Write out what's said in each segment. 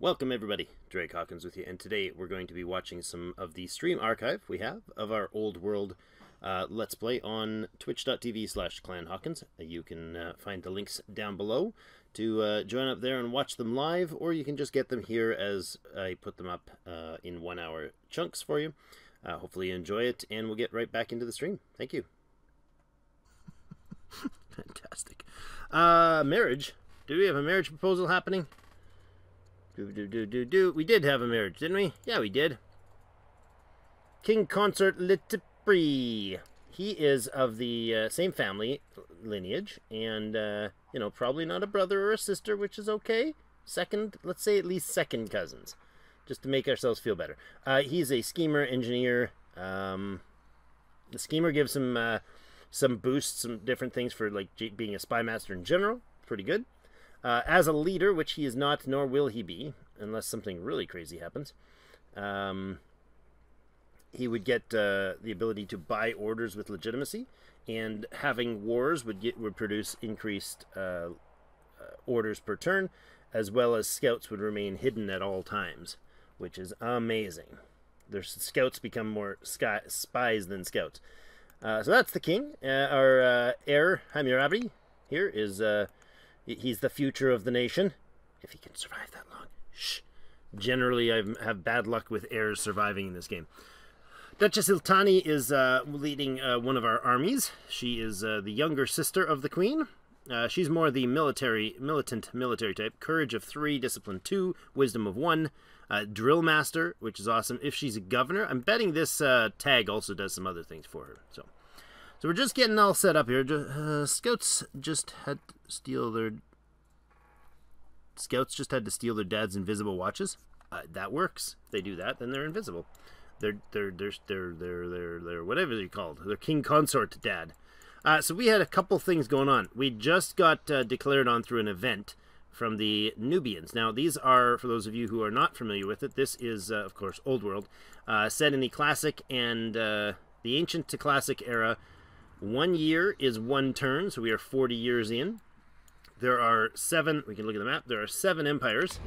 Welcome everybody, Drake Hawkins with you, and today we're going to be watching some of the stream archive we have of our Old World Let's Play on twitch.tv/clanhawkins. You can find the links down below to join up there and watch them live, or you can just get them here as I put them up in 1 hour chunks for you. Hopefully you enjoy it, and we'll get right back into the stream. Thank you. Fantastic. Marriage. Do we have a marriage proposal happening? We did have a marriage, didn't we? Yeah, we did. King Consort Litipri. He is of the same family lineage, and, you know, probably not a brother or a sister, which is okay. Second, let's say at least second cousins, just to make ourselves feel better. He's a schemer, engineer. The schemer gives him some boosts, some different things for, like, being a spy master in general. Pretty good. As a leader, which he is not, nor will he be, unless something really crazy happens, he would get the ability to buy orders with legitimacy, and having wars would produce increased orders per turn, as well as scouts would remain hidden at all times, which is amazing. Their scouts become more spies than scouts. So that's the king. Our heir, Hammurabi, here is... he's the future of the nation, if he can survive that long. Shh. Generally, I have bad luck with heirs surviving in this game. Duchess Iltani is leading one of our armies. She is the younger sister of the queen. She's more the militant military type. Courage of 3, discipline 2, wisdom of 1. Drill master, which is awesome. If she's a governor, I'm betting this tag also does some other things for her. So we're just getting all set up here. Scouts just had to steal their dad's invisible watches. That works. If they do that, then they're invisible. They're whatever they're called. They're king consort dad. So we had a couple things going on. We just got declared on through an event from the Nubians. Now, these are, for those of you who are not familiar with it, this is, of course, Old World, set in the classic and the ancient to classic era. 1 year is 1 turn, so we are 40 years in. There are 7, we can look at the map, there are 7 empires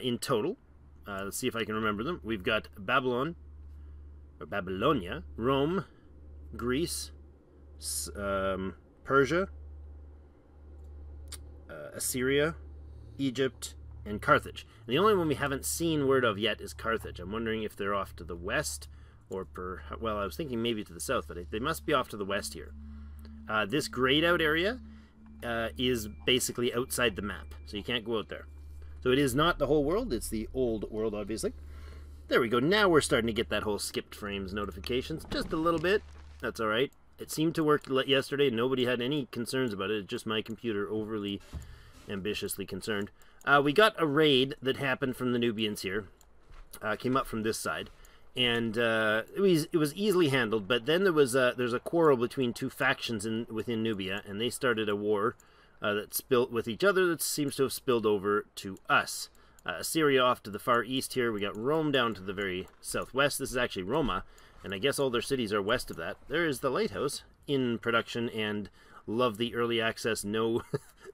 in total. Let's see if I can remember them. We've got Babylon, or Babylonia, Rome, Greece, Persia, Assyria, Egypt, and Carthage. And the only one we haven't seen word of yet is Carthage. I'm wondering if they're off to the west, or well, I was thinking maybe to the south, but they must be off to the west here. This grayed out area is basically outside the map, so you can't go out there. So it is not the whole world, it's the Old World, obviously. There we go. Now we're starting to get that whole skipped frames notifications, just a little bit. That's all right. It seemed to work yesterday. Nobody had any concerns about it. It's just my computer overly ambitiously concerned. We got a raid that happened from the Nubians here. Came up from this side. And it was easily handled, but then there's a quarrel between 2 factions within Nubia, and they started a war that spilled with each other that seems to have spilled over to us. Assyria off to the far east here. We got Rome down to the very southwest. This is actually Roma, and I guess all their cities are west of that. There is the lighthouse in production, and love the early access. No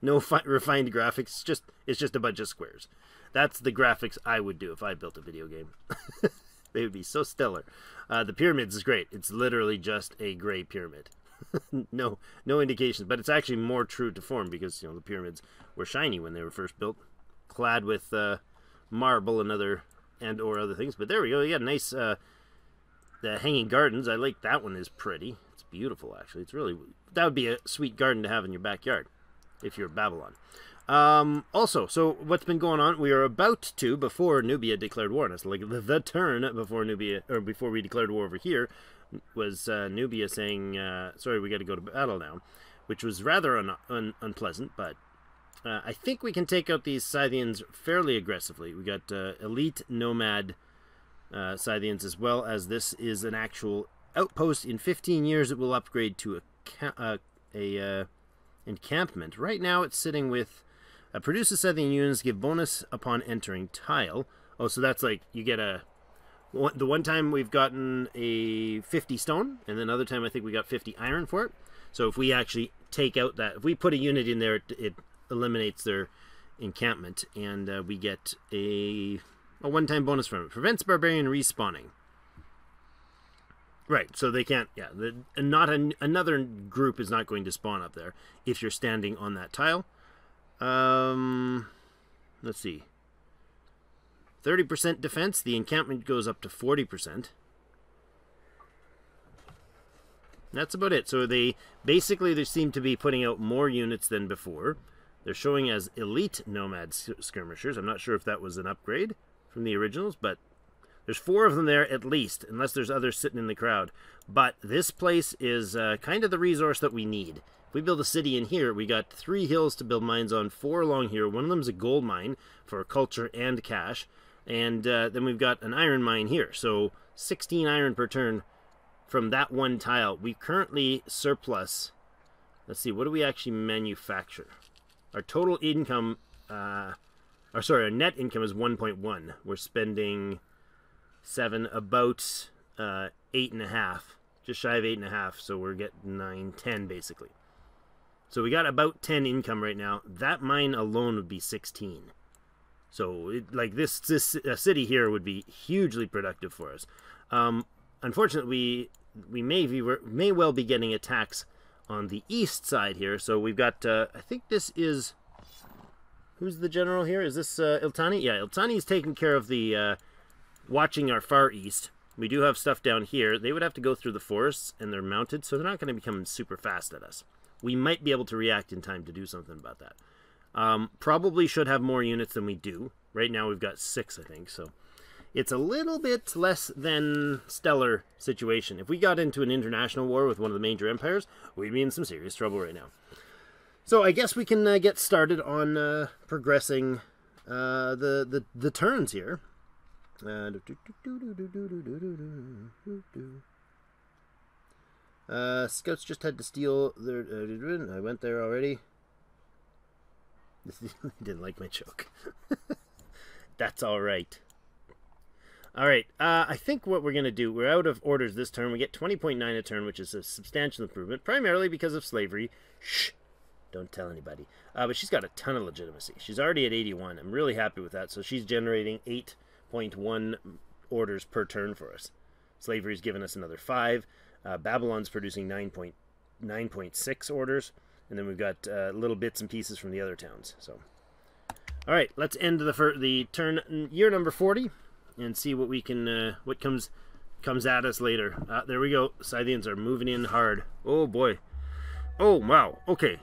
refined graphics. It's just a bunch of squares. That's the graphics I would do if I built a video game. They would be so stellar. The pyramids is great. It's literally just a gray pyramid. no indications, but it's actually more true to form because, you know, the pyramids were shiny when they were first built, clad with marble and other things. But there we go. You got nice the hanging gardens. I like that one. Is pretty. It's beautiful, actually. It's really, that would be a sweet garden to have in your backyard if you're Babylon. Also, so what's been going on? We are about to, before Nubia declared war on us, like the turn before Nubia, or before we declared war over here, was Nubia saying, sorry, we got to go to battle now, which was rather unpleasant, but I think we can take out these Scythians fairly aggressively. We got elite nomad Scythians, as well as this is an actual outpost. In 15 years, it will upgrade to a encampment. Right now, it's sitting with produces Scythian units, give bonus upon entering tile. Oh, so that's like you get the one time we've gotten a 50 stone, and then another time I think we got 50 iron for it. So if we actually take out that, if we put a unit in there, it eliminates their encampment, and we get a one-time bonus from it. Prevents barbarian respawning. Right, so they can't, yeah, another group is not going to spawn up there if you're standing on that tile. Let's see. 30% defense, the encampment goes up to 40%. That's about it. So they seem to be putting out more units than before. They're showing as elite nomad skirmishers. I'm not sure if that was an upgrade from the originals, but there's 4 of them there at least, unless there's others sitting in the crowd. But this place is kind of the resource that we need. If we build a city in here, we got 3 hills to build mines on, 4 along here. One of them is a gold mine for culture and cash. And then we've got an iron mine here. So 16 iron per turn from that one tile. We currently surplus, let's see, what do we actually manufacture? Our total income, our net income is 1.1. We're spending 7, about 8.5, just shy of 8.5, so we're getting 9, 10 basically. So we got about 10 income right now. That mine alone would be 16. So like this city here would be hugely productive for us. Unfortunately, we may well be getting attacks on the east side here. So we've got, I think this is, who's the general here? Is this Iltani? Yeah, Iltani is taking care of the watching our far east. We do have stuff down here. They would have to go through the forests, and they're mounted, so they're not going to be coming super fast at us. We might be able to react in time to do something about that. Probably should have more units than we do. Right now we've got 6, I think, so it's a little bit less than stellar situation. If we got into an international war with one of the major empires, we'd be in some serious trouble right now. So I guess we can get started on progressing the turns here. Scouts just had to steal their... I went there already. Didn't like my joke. That's alright. Alright, I think what we're going to do, we're out of orders this turn. We get 20.9 a turn, which is a substantial improvement, primarily because of slavery. Shh! Don't tell anybody. But she's got a ton of legitimacy. She's already at 81. I'm really happy with that. So she's generating 8.1 orders per turn for us. Slavery's given us another 5. Babylon's producing 9.6 orders. And then we've got little bits and pieces from the other towns. So, all right, let's end the turn year number 40 and see what we can what comes at us later. There we go. Scythians are moving in hard. Oh boy. Oh wow. Okay.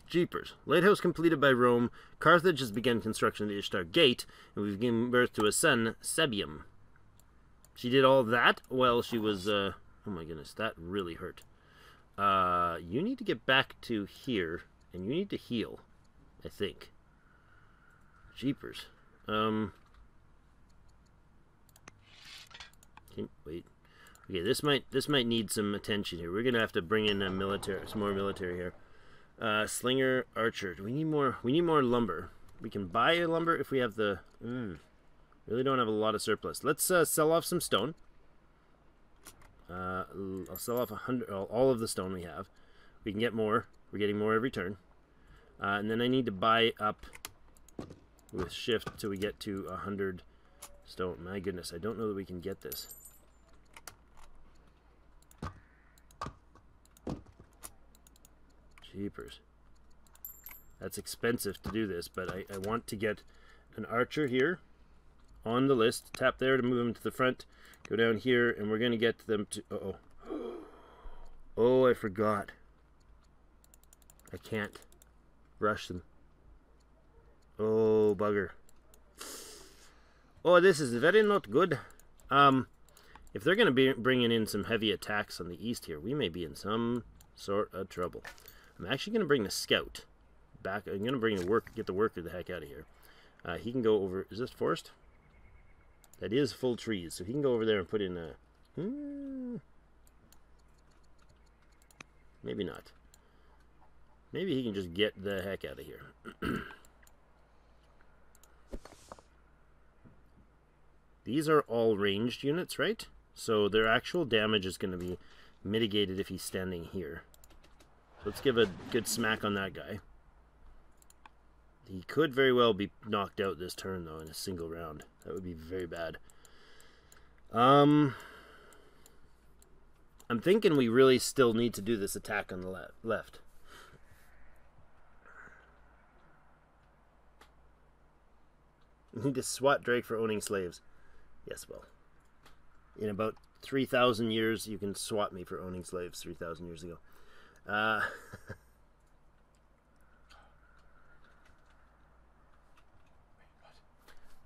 Jeepers. Lighthouse completed by Rome. Carthage has begun construction of the Ishtar Gate, and we've given birth to a son, Sebium. She did all that while she was, oh my goodness, that really hurt. You need to get back to here, and you need to heal, I think. Jeepers. Wait. Okay, this might need some attention here. We're gonna have to bring in some more military here. Slinger, archer. We need more lumber. We can buy lumber if we have the... really don't have a lot of surplus. Let's sell off some stone. I'll sell off all of the stone we have. We can get more. We're getting more every turn. And then I need to buy up with shift till we get to 100 stone. My goodness, I don't know that we can get this. Jeepers. That's expensive to do this, but I want to get an archer here on the list. Tap there to move them to the front. Go down here, and we're going to get them to... Uh-oh. Oh, I forgot. I can't rush them. Oh, bugger. Oh, this is very not good. If they're going to be bringing in some heavy attacks on the east here, we may be in some sort of trouble. I'm actually going to bring the scout back. I'm going to bring get the worker the heck out of here. He can go over... Is this forest? That is full trees, so he can go over there and put in a... Maybe not. Maybe he can just get the heck out of here. These are all ranged units, right? So their actual damage is going to be mitigated if he's standing here. So let's give a good smack on that guy. He could very well be knocked out this turn, though, in a single round. That would be very bad. I'm thinking we really still need to do this attack on the left. We need to swat Drake for owning slaves. Yes, well, in about 3,000 years, you can swat me for owning slaves 3,000 years ago.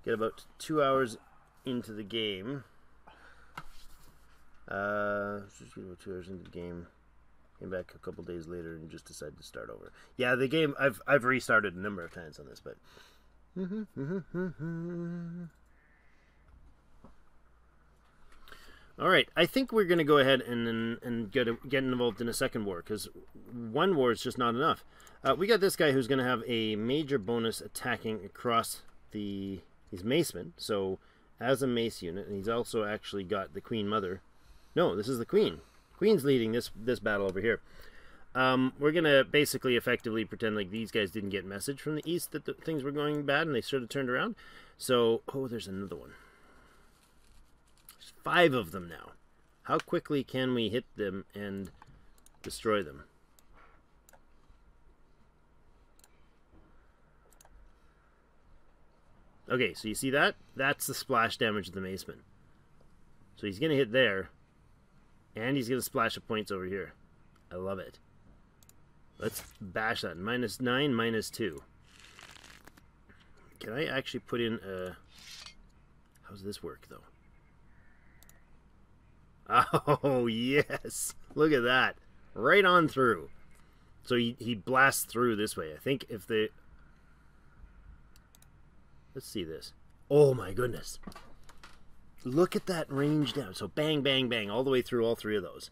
Get about 2 hours into the game. Just 2 hours into the game. Came back a couple days later and just decided to start over. Yeah, the game, I've restarted a number of times on this, but... Alright, I think we're going to go ahead and get involved in a second war, because one war is just not enough. We got this guy who's going to have a major bonus attacking across the... He's Maceman, so as a mace unit, and he's also actually got the Queen Mother. No, this is the Queen. Queen's leading this battle over here. We're going to basically effectively pretend like these guys didn't get message from the east that things were going bad and they sort of turned around. So, oh, there's another one. There's 5 of them now. How quickly can we hit them and destroy them? Okay, so you see that? That's the splash damage of the Maceman. So he's going to hit there, and he's going to splash the points over here. I love it. Let's bash that. -9, -2. Can I actually put in a... How's this work, though? Oh, yes! Look at that. Right on through. So he blasts through this way. I think if they... Let's see this. Oh, my goodness. Look at that range down. So bang, bang, bang, all the way through all 3 of those.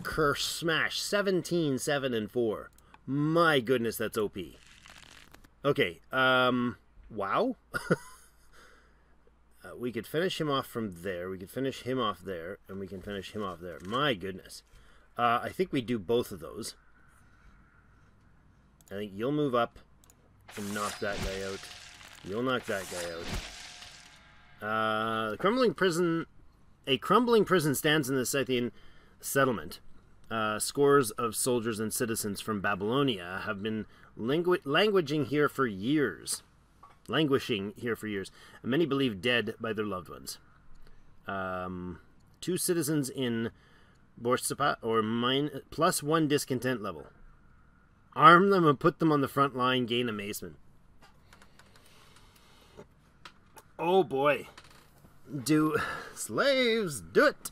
Curse smash. 17, 7, and 4. My goodness, that's OP. Okay, wow. We could finish him off from there. We could finish him off there. And we can finish him off there. My goodness. I think we do both of those. I think you'll move up and knock that guy out. You'll knock that guy out. A crumbling prison stands in the Scythian settlement. Scores of soldiers and citizens from Babylonia have been languishing here for years. And many believe dead by their loved ones. 2 citizens in Borsapa, or +1 discontent level. Arm them and put them on the front line, gain a maceman. Oh boy. Do slaves do it?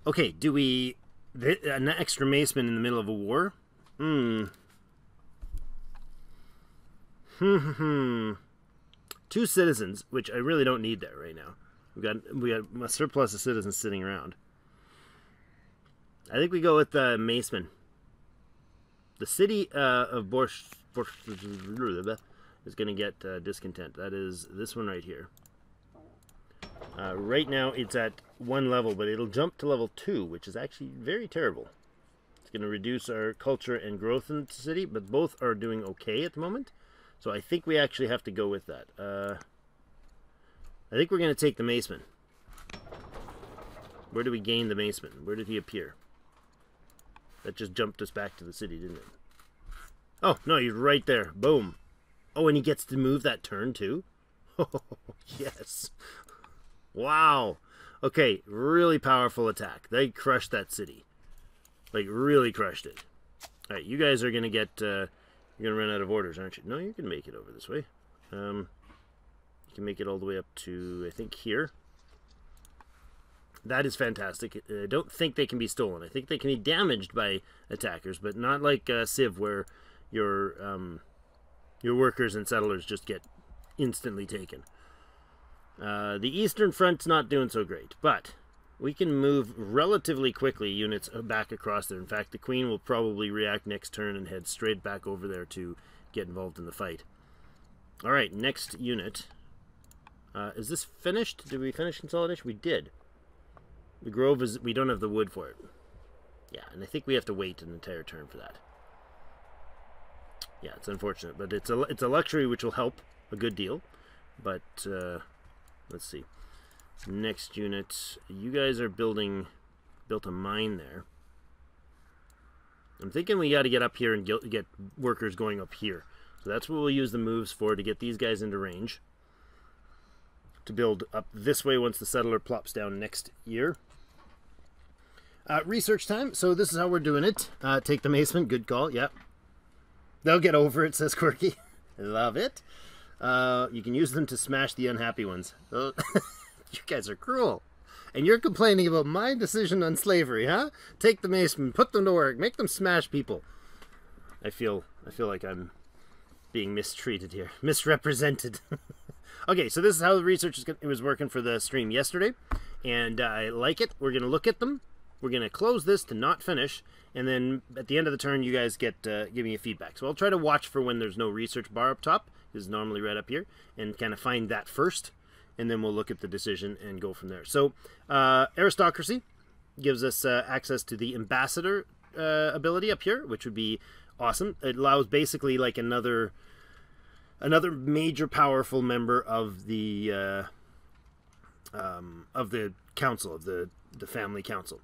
Okay, do we... An extra maceman in the middle of a war? 2 citizens, which I really don't need that right now. We got a surplus of citizens sitting around. I think we go with the maceman. The city of Borsch is going to get discontent. That is this one right here. Right now it's at 1 level, but it'll jump to level 2, which is actually very terrible. It's going to reduce our culture and growth in the city, but both are doing okay at the moment. So I think we actually have to go with that. I think we're going to take the maceman. Where do we gain the maceman? Where did he appear? That just jumped us back to the city, didn't it? Oh, no, he's right there. Boom. Oh, and he gets to move that turn, too? Oh, yes. Wow. Okay, really powerful attack. They crushed that city. Like, really crushed it. Alright, you guys are going to get... you're going to run out of orders, aren't you? No, you can make it over this way. You can make it all the way up to, I think, here. That is fantastic. I don't think they can be stolen. I think they can be damaged by attackers, but not like Civ, where your workers and settlers just get instantly taken. The Eastern Front's not doing so great, but we can move relatively quickly units back across there. In fact, the Queen will probably react next turn and head straight back over there to get involved in the fight. Alright, next unit. Is this finished? Did we finish consolidation? We did. The Grove is... We don't have the wood for it. Yeah, and I think we have to wait an entire turn for that. Yeah, it's unfortunate, but it's a luxury which will help a good deal. But let's see. Next unit, you guys are built a mine there. I'm thinking we got to get up here and get workers going up here. So that's what we'll use the moves for, to get these guys into range. To build up this way once the settler plops down next year. Research time. So this is how we're doing it. Take the mason. Good call. Yep. They'll get over it, says Quirky. Love it. You can use them to smash the unhappy ones. Oh, you guys are cruel. And you're complaining about my decision on slavery, huh? Take the mason, put them to work, make them smash people. I feel like I'm being mistreated here. Misrepresented. Okay, so this is how the research was working for the stream yesterday. And I like it. We're going to look at them. We're going to close this to not finish, and then at the end of the turn, you guys give me a feedback. So I'll try to watch for when there's no research bar up top, is normally right up here, and kind of find that first, and then we'll look at the decision and go from there. So aristocracy gives us access to the ambassador ability up here, which would be awesome. It allows basically like another major powerful member of the council, of the family council.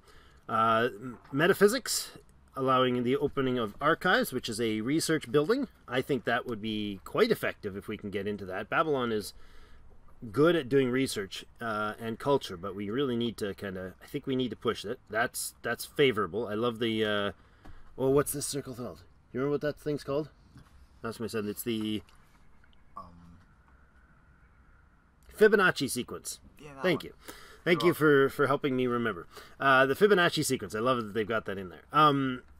Metaphysics, allowing the opening of archives, which is a research building. I think that would be quite effective if we can get into that. Babylon is good at doing research and culture, but we really need to I think we need to push it. That's favorable. I love the, well, what's this circle called? You remember what that thing's called? That's what I said. It's the Fibonacci sequence. Yeah, Thank you. Thank you for helping me remember. The Fibonacci sequence. I love it that they've got that in there.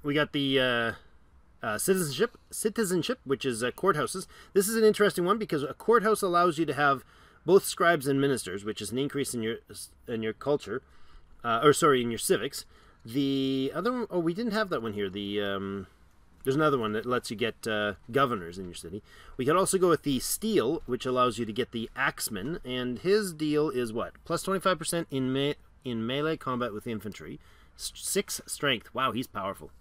We got the citizenship, which is courthouses. This is an interesting one because a courthouse allows you to have both scribes and ministers, which is an increase in your culture, in your civics. The other one, oh, we didn't have that one here. There's another one that lets you get governors in your city. We could also go with the steel, which allows you to get the axeman, and his deal is what? Plus 25% in melee combat with infantry. 6 strength. Wow, he's powerful.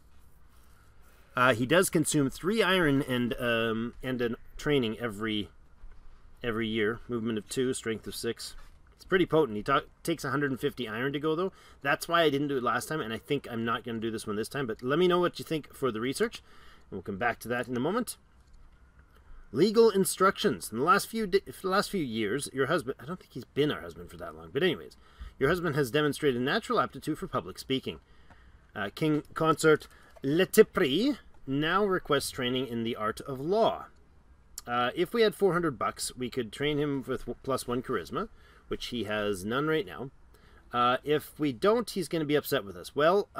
He does consume 3 iron and a training every year. Movement of 2, strength of 6. It's pretty potent. He takes 150 iron to go, though. That's why I didn't do it last time, and I think I'm not going to do this one this time. But let me know what you think for the research, and we'll come back to that in a moment. Legal instructions. In the last few years, your husband... I don't think he's been our husband for that long, but anyways, your husband has demonstrated natural aptitude for public speaking. King Consort Letipri now requests training in the art of law. If we had $400, we could train him with +1 charisma, which he has none right now. If we don't, he's going to be upset with us. Well,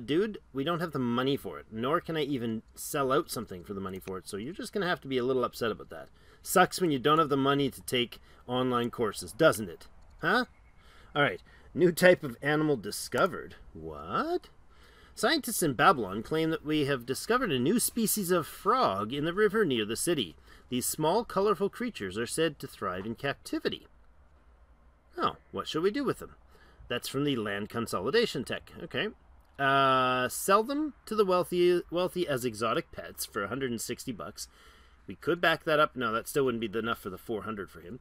dude, we don't have the money for it, nor can I even sell out something for the money for it, so you're just going to have to be a little upset about that. Sucks when you don't have the money to take online courses, doesn't it? Huh? Alright, new type of animal discovered. What? Scientists in Babylon claim that we have discovered a new species of frog in the river near the city. These small, colorful creatures are said to thrive in captivity. Oh, what shall we do with them? That's from the land consolidation tech. Okay. Sell them to the wealthy as exotic pets for $160. We could back that up. No, that still wouldn't be enough for the 400 for him.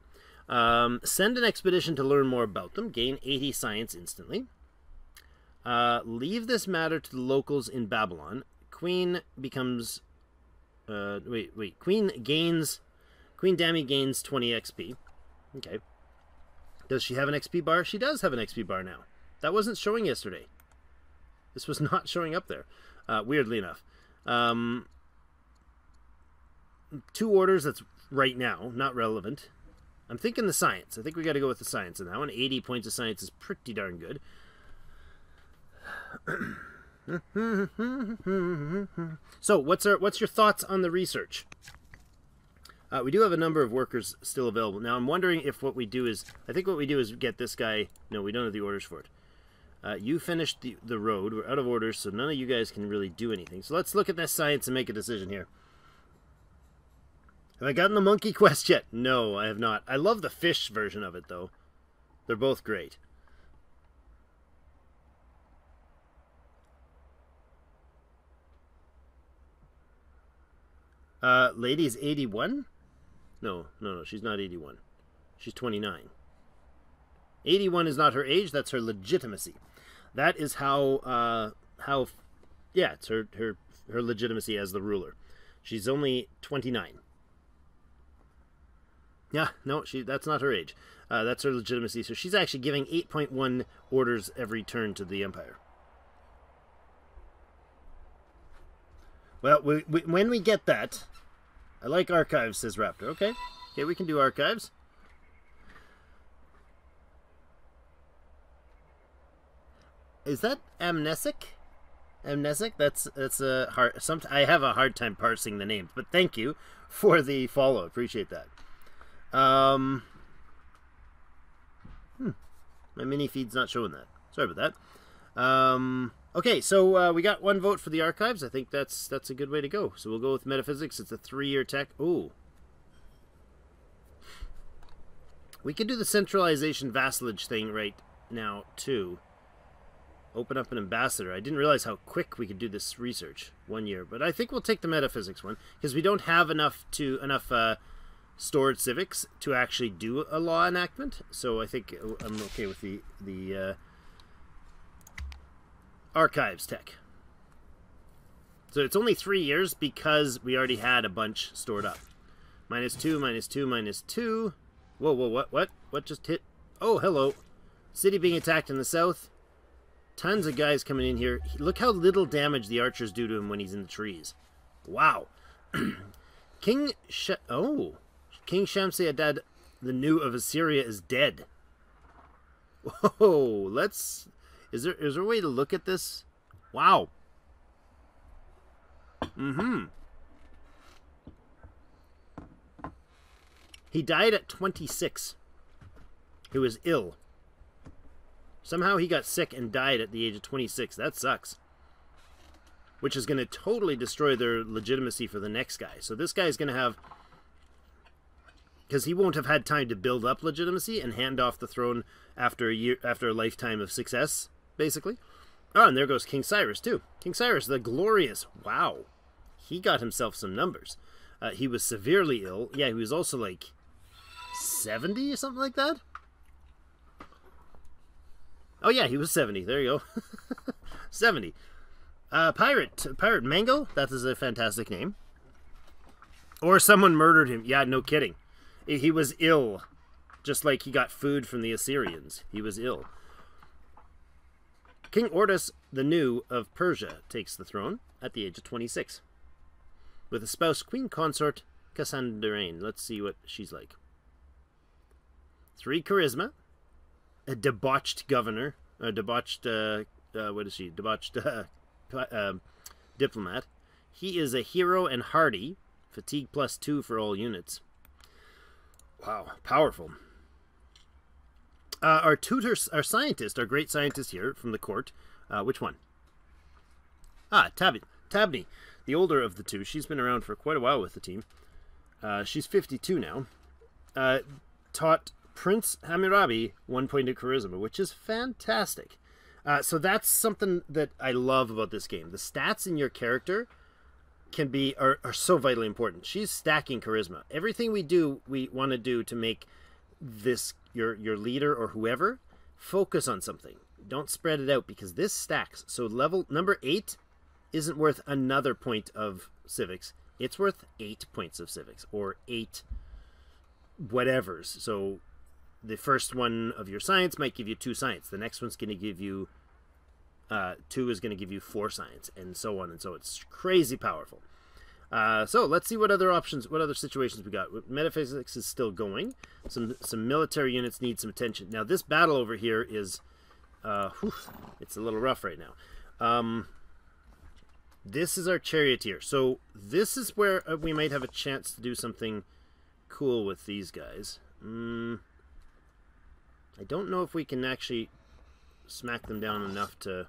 Send an expedition to learn more about them. Gain 80 science instantly. Leave this matter to the locals in Babylon. Queen becomes... Queen Dami gains 20 XP. Okay. Does she have an XP bar? She does have an XP bar now. That wasn't showing yesterday. This was not showing up there, weirdly enough. 2 orders, that's right now, not relevant. I'm thinking the science. I think we got to go with the science in that one. 80 points of science is pretty darn good. So, what's your thoughts on the research? We do have a number of workers still available. Now, I'm wondering if what we do is... I think what we do is get this guy... No, we don't have the orders for it. You finished the road. We're out of orders, so none of you guys can really do anything. So let's look at this science and make a decision here. Have I gotten the monkey quest yet? No, I have not. I love the fish version of it, though. They're both great. Lady's 81? No, she's not 81. She's 29. 81 is not her age, that's her legitimacy. That is yeah, it's her legitimacy as the ruler. She's only 29. Yeah, no, that's not her age. That's her legitimacy. So she's actually giving 8.1 orders every turn to the Empire. Well, when we get that, I like archives, says Raptor. Okay, we can do archives. Is that amnesic? Amnesic? That's a hard. I have a hard time parsing the names, but thank you for the follow. Appreciate that. My mini feed's not showing that. Sorry about that. Okay, so we got one vote for the archives. I think that's a good way to go. So we'll go with metaphysics. It's a 3-year tech. Ooh. We could do the centralization vassalage thing right now, too. Open up an ambassador. I didn't realize how quick we could do this research. 1 year. But I think we'll take the metaphysics one, because we don't have enough stored civics to actually do a law enactment. So I think I'm okay with the archives tech. So it's only 3 years because we already had a bunch stored up. -2, -2, -2. Whoa, what just hit? Oh, hello. City being attacked in the south. Tons of guys coming in here. Look how little damage the archers do to him when he's in the trees. Wow. King Shamsi-Adad, the new of Assyria, is dead. Whoa, is there a way to look at this? Wow. He died at 26. He was ill. Somehow he got sick and died at the age of 26. That sucks. Which is going to totally destroy their legitimacy for the next guy. So this guy's going to have... Because he won't have had time to build up legitimacy and hand off the throne after a lifetime of success, basically. Oh, and there goes King Cyrus, too. King Cyrus, the glorious. Wow. He got himself some numbers. He was severely ill. Yeah, he was also like 70 or something like that. Oh, yeah, he was 70. There you go. 70. Pirate Mango. That is a fantastic name. Or someone murdered him. Yeah, no kidding. He was ill. Just like he got food from the Assyrians. He was ill. King Ordus the New of Persia takes the throne at the age of 26. With a spouse, Queen Consort Cassandrine. Let's see what she's like. 3 charisma. A debauched governor. A debauched, what is she? Debauched diplomat. He is a hero and hardy. Fatigue +2 for all units. Wow, powerful. Our tutor, our scientist, our great scientist here from the court. Which one? Tabney, the older of the two. She's been around for quite a while with the team. She's 52 now. Taught Prince Hammurabi 1 point of charisma, which is fantastic. So that's something that I love about this game. The stats in your character are so vitally important. She's stacking charisma. Everything we want to do to make this your leader or whoever focus on something. Don't spread it out because this stacks. So level number 8 isn't worth another point of civics. It's worth 8 points of civics or 8 whatevers. So the first one of your science might give you 2 science. The next one's going to give you 2 is going to give you 4 science, and so on and so. It's crazy powerful. So let's see what other options, what other situations we got. Metaphysics is still going. Some military units need some attention. Now this battle over here is, it's a little rough right now. This is our charioteer. So this is where we might have a chance to do something cool with these guys. I don't know if we can actually smack them down enough to...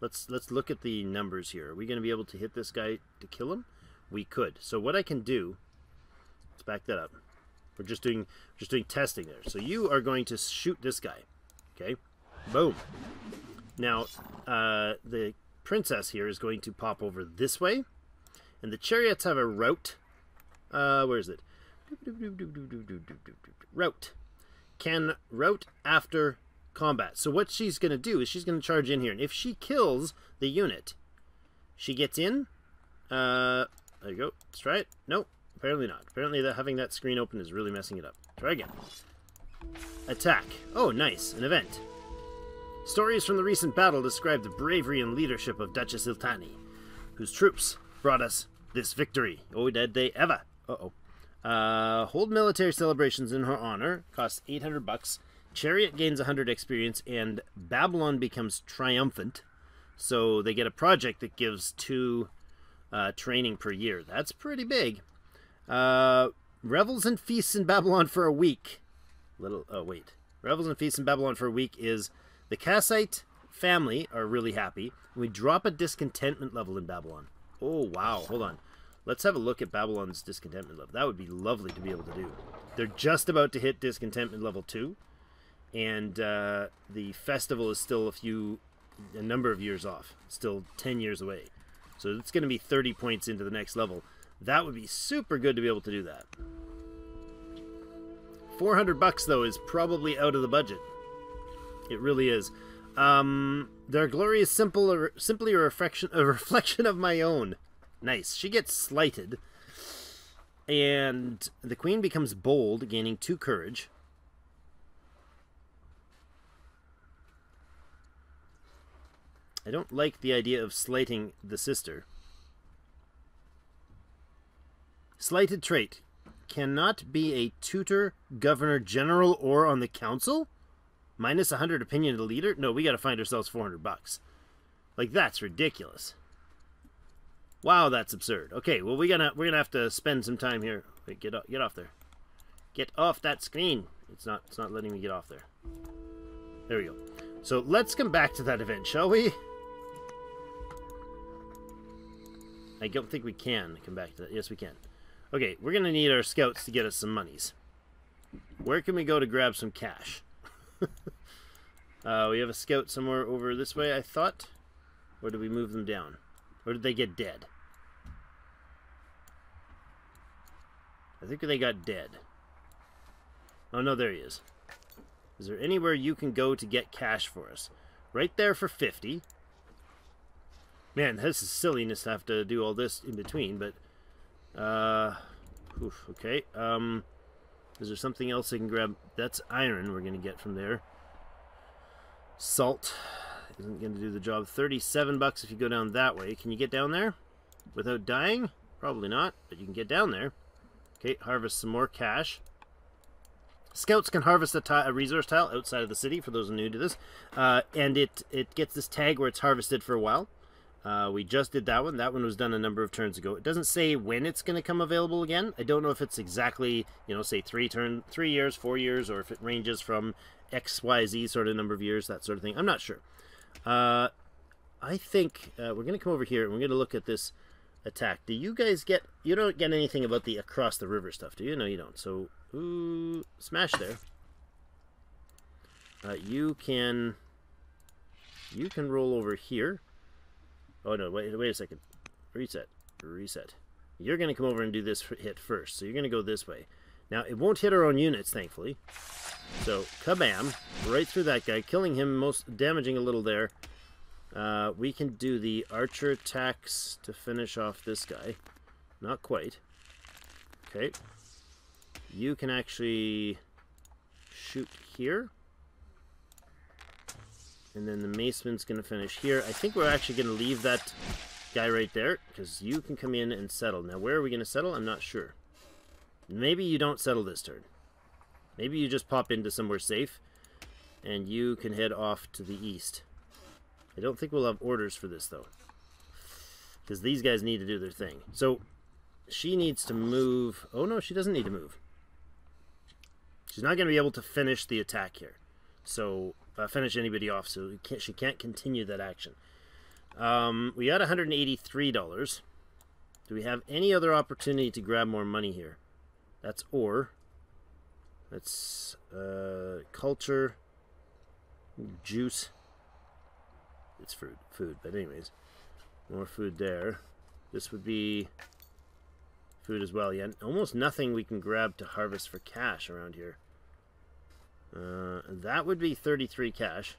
Let's look at the numbers here. Are we going to be able to hit this guy to kill him? We could. So what I can do... Let's back that up. We're just doing testing there. So you are going to shoot this guy. Okay? Boom. Now, the princess here is going to pop over this way. And the chariots have a route. Where is it? Route. Can route after combat. So what she's going to do is she's going to charge in here. And if she kills the unit, she gets in. There you go. Let's try it. Nope. Apparently not. Apparently having that screen open is really messing it up. Try again. Attack. Oh, nice. An event. Stories from the recent battle describe the bravery and leadership of Duchess Iltani, whose troops brought us this victory. Oh, did they ever? Uh-oh. Hold military celebrations in her honor. Costs 800 bucks. Chariot gains 100 experience, and Babylon becomes triumphant. So they get a project that gives 2 training per year. That's pretty big. Revels and feasts in Babylon for a week. Revels and feasts in Babylon for a week is the Kassite family are really happy. We drop a discontentment level in Babylon. Oh, wow. Hold on. Let's have a look at Babylon's discontentment level. That would be lovely to be able to do. They're just about to hit discontentment level 2. And the festival is still a number of years off. Still 10 years away. So it's going to be 30 points into the next level. That would be super good to be able to do that. 400 bucks, though, is probably out of the budget. It really is. Their glory is simply a reflection of my own. Nice. She gets slighted. And the queen becomes bold, gaining 2 courage. I don't like the idea of slighting the sister. Slighted trait. Cannot be a tutor, governor, general, or on the council? Minus 100 opinion of the leader? No, we gotta find ourselves 400 bucks. Like, that's ridiculous. Wow, that's absurd. Okay, well, we're gonna have to spend some time here. Wait, get off there. Get off that screen. It's not letting me get off there. There we go. So let's come back to that event, shall we? I don't think we can come back to that. Yes, we can. Okay, we're going to need our scouts to get us some monies. Where can we go to grab some cash? We have a scout somewhere over this way, I thought. Or did we move them down? Or did they get dead? I think they got dead. Oh, no, there he is. Is there anywhere you can go to get cash for us? Right there for 50. Man, this is silliness to have to do all this in between, but... okay. Is there something else I can grab? That's iron we're going to get from there. Salt isn't going to do the job. 37 bucks if you go down that way. Can you get down there without dying? Probably not, but you can get down there. Okay, harvest some more cash. Scouts can harvest a resource tile outside of the city, for those new to this. And it gets this tag where it's harvested for a while. We just did that one. That one was done a number of turns ago. It doesn't say when it's going to come available again. I don't know if it's exactly, say 3 years, 4 years, or if it ranges from X, Y, Z sort of number of years, that sort of thing. I'm not sure. I think we're going to come over here and we're going to look at this attack. Do you guys get... You don't get anything about the across the river stuff, do you? No, you don't. So, ooh, smash there. You can roll over here. Oh, no, wait a second. Reset. You're going to come over and do this hit first. So you're going to go this way. Now, it won't hit our own units, thankfully. So, kabam. Right through that guy. Killing him, damaging a little there. We can do the archer attacks to finish off this guy. Not quite. Okay. You can actually shoot here. And then the maceman's going to finish here. I think we're actually going to leave that guy right there, because you can come in and settle. Now, where are we going to settle? I'm not sure. Maybe you don't settle this turn. Maybe you just pop into somewhere safe, and you can head off to the east. I don't think we'll have orders for this, though, because these guys need to do their thing. So, she needs to move. Oh, no, she doesn't need to move. She's not going to be able to finish the attack here. So... finish anybody off, so she can't continue that action. We got $183. Do we have any other opportunity to grab more money here? That's ore. That's culture, juice. It's food, but anyways, more food there. This would be food as well. Yeah, almost nothing we can grab to harvest for cash around here. That would be 33 cash,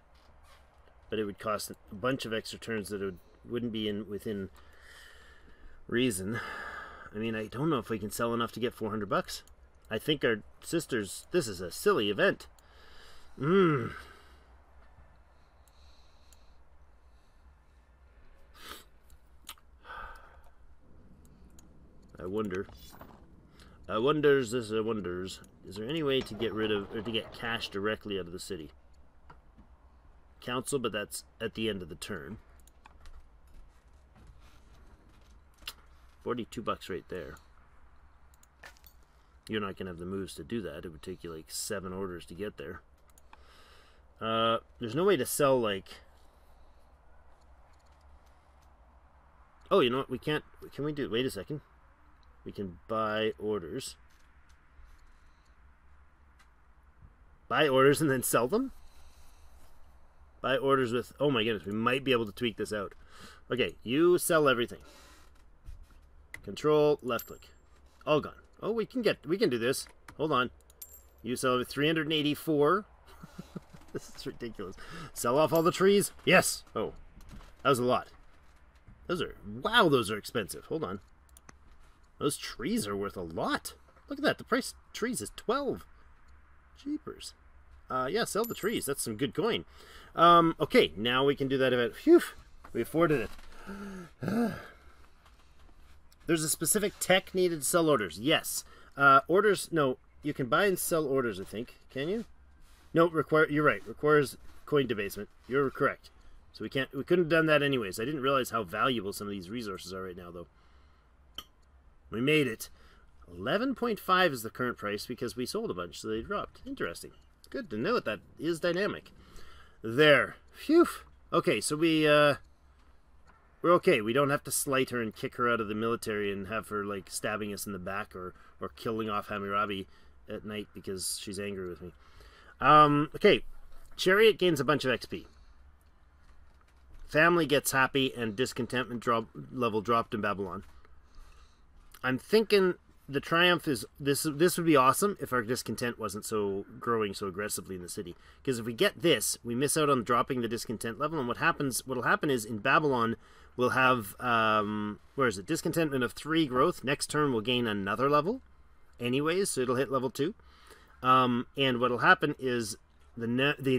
but it would cost a bunch of extra turns that wouldn't be within reason. I mean, I don't know if we can sell enough to get 400 bucks. I think our sisters, this is a silly event. I wonder. I wonders. Is there any way to get rid of, or to get cash directly out of the city? Council, but that's at the end of the turn. 42 bucks right there. You're not going to have the moves to do that. It would take you like 7 orders to get there. There's no way to sell, like... Oh, you know what? We can't... Can we do... Wait a second. We can buy orders. Buy orders and then sell them? Buy orders with... Oh my goodness, we might be able to tweak this out. Okay, you sell everything. Control, left click. All gone. Oh, we can do this. Hold on. You sell 384. This is ridiculous. Sell off all the trees. Yes. Oh, that was a lot. Wow, those are expensive. Hold on. Those trees are worth a lot. Look at that. The price of trees is 12. Jeepers. Yeah, sell the trees. That's some good coin. Okay, now we can do that event. Phew. We afforded it. There's a specific tech needed to sell orders. Yes. Orders, no. You can buy and sell orders, I think. Can you? No, you're right. Requires coin debasement. You're correct. So we couldn't have done that anyways. I didn't realize how valuable some of these resources are right now, though. We made it. 11.5 is the current price because we sold a bunch, so they dropped. Interesting. Good to know that is dynamic. There. Phew. Okay, so we're okay. We don't have to slight her and kick her out of the military and have her, like, stabbing us in the back or killing off Hammurabi at night because she's angry with me. Okay. Chariot gains a bunch of XP. Family gets happy and discontentment level dropped in Babylon. I'm thinking the triumph is this would be awesome if our discontent wasn't growing so aggressively in the city. Because if we get this, we miss out on dropping the discontent level, and what'll happen is in Babylon we'll have where is it? Discontentment of 3 growth. Next turn we'll gain another level. Anyways, so it'll hit level 2. And what'll happen is the